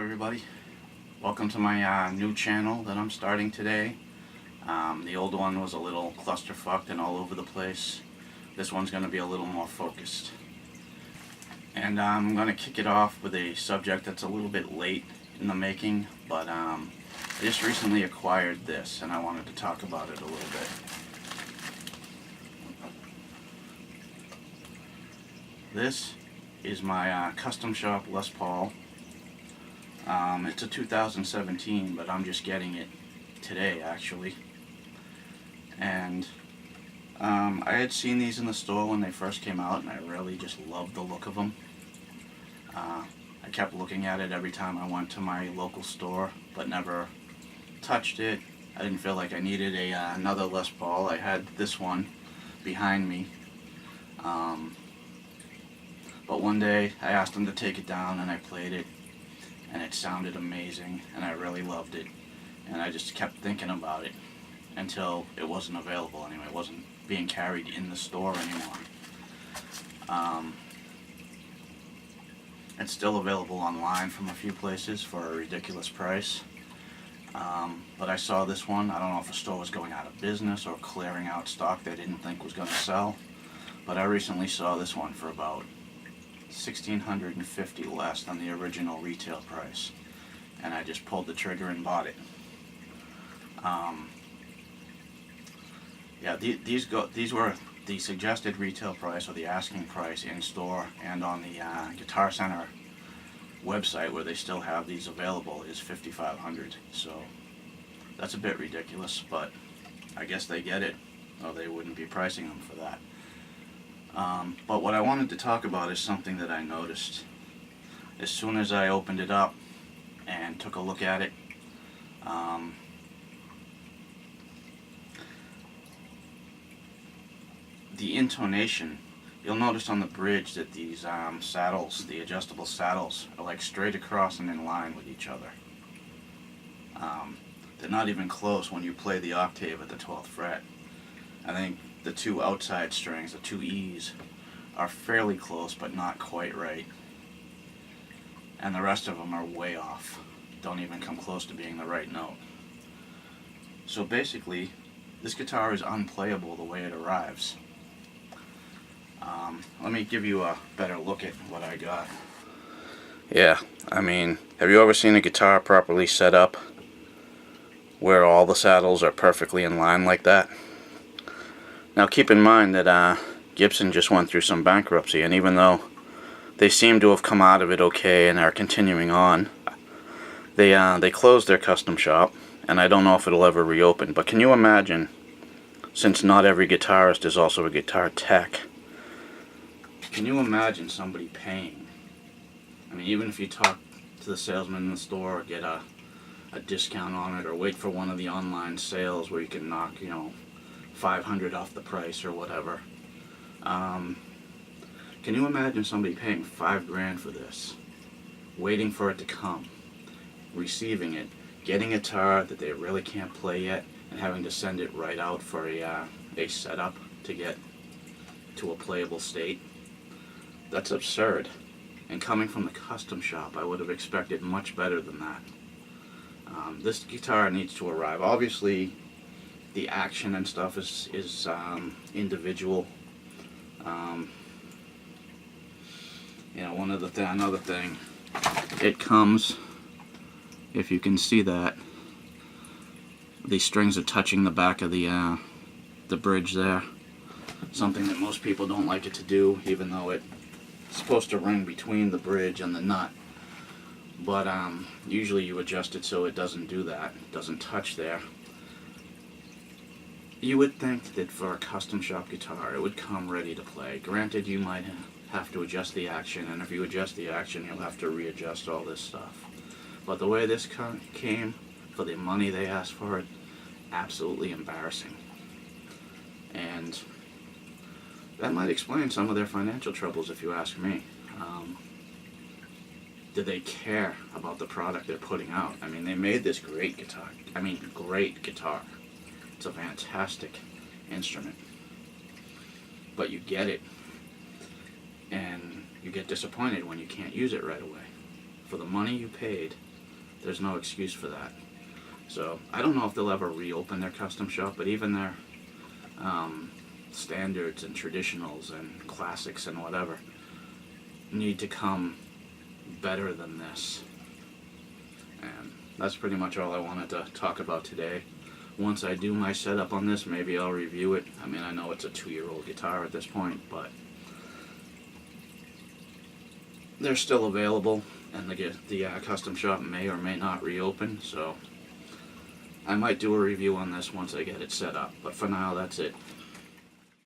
everybody. Welcome to my new channel that I'm starting today. The old one was a little clusterfucked and all over the place. This one's going to be a little more focused. And I'm going to kick it off with a subject that's a little bit late in the making, but I just recently acquired this and I wanted to talk about it a little bit. This is my custom shop Les Paul. It's a 2017, but I'm just getting it today actually. And I had seen these in the store when they first came out, and I really just loved the look of them. I kept looking at it every time I went to my local store, but never touched it. I didn't feel like I needed another Les Paul. I had this one behind me. But one day I asked them to take it down and I played it, and it sounded amazing and I really loved it, and I just kept thinking about it until it wasn't available anymore. It wasn't being carried in the store anymore. It's still available online from a few places for a ridiculous price, but I saw this one. I don't know if the store was going out of business or clearing out stock they didn't think was going to sell, but I recently saw this one for about $1,650 less than the original retail price, and I just pulled the trigger and bought it. Yeah, these were the suggested retail price, or the asking price, in store, and on the Guitar Center website where they still have these available is $5,500. So that's a bit ridiculous, but I guess they get it, or they wouldn't be pricing them for that. But what I wanted to talk about is something that I noticed. As soon as I opened it up and took a look at it, the intonation, you'll notice on the bridge that these saddles, the adjustable saddles, are like straight across and in line with each other. They're not even close when you play the octave at the 12th fret. I think the two outside strings, the two E's, are fairly close but not quite right, and the rest of them are way off, don't even come close to being the right note. So basically this guitar is unplayable the way it arrives. Let me give you a better look at what I got. Yeah, I mean, have you ever seen a guitar properly set up where all the saddles are perfectly in line like that? Now keep in mind that Gibson just went through some bankruptcy, and even though they seem to have come out of it okay and are continuing on, they closed their custom shop, and I don't know if it'll ever reopen. But can you imagine, since not every guitarist is also a guitar tech, can you imagine somebody paying, I mean, even if you talk to the salesman in the store or get a discount on it, or wait for one of the online sales where you can knock, $500 off the price or whatever. Can you imagine somebody paying $5,000 for this, waiting for it to come, receiving it, getting a guitar that they really can't play yet, and having to send it right out for a setup to get to a playable state? That's absurd. And coming from the custom shop, I would have expected much better than that. This guitar needs to arrive. Obviously, the action and stuff is individual. Another thing, it comes, if you can see that, the strings are touching the back of the bridge there. Something that most people don't like it to do, even though it's supposed to run between the bridge and the nut. But usually you adjust it so it doesn't do that, it doesn't touch there. You would think that for a custom shop guitar it would come ready to play. Granted, you might have to adjust the action, and if you adjust the action you'll have to readjust all this stuff. But the way this came, for the money they asked for it, absolutely embarrassing. And that might explain some of their financial troubles, if you ask me. Do they care about the product they're putting out? I mean, they made this great guitar. Great guitar. It's a fantastic instrument. But you get it, and you get disappointed when you can't use it right away. For the money you paid, There's no excuse for that. So I don't know if they'll ever reopen their custom shop, but even their standards and traditionals and classics and whatever need to come better than this. And that's pretty much all I wanted to talk about today. Once I do my setup on this, maybe I'll review it. I mean, I know it's a 2-year-old guitar at this point, but they're still available, and the custom shop may or may not reopen, so I might do a review on this once I get it set up. But for now, that's it.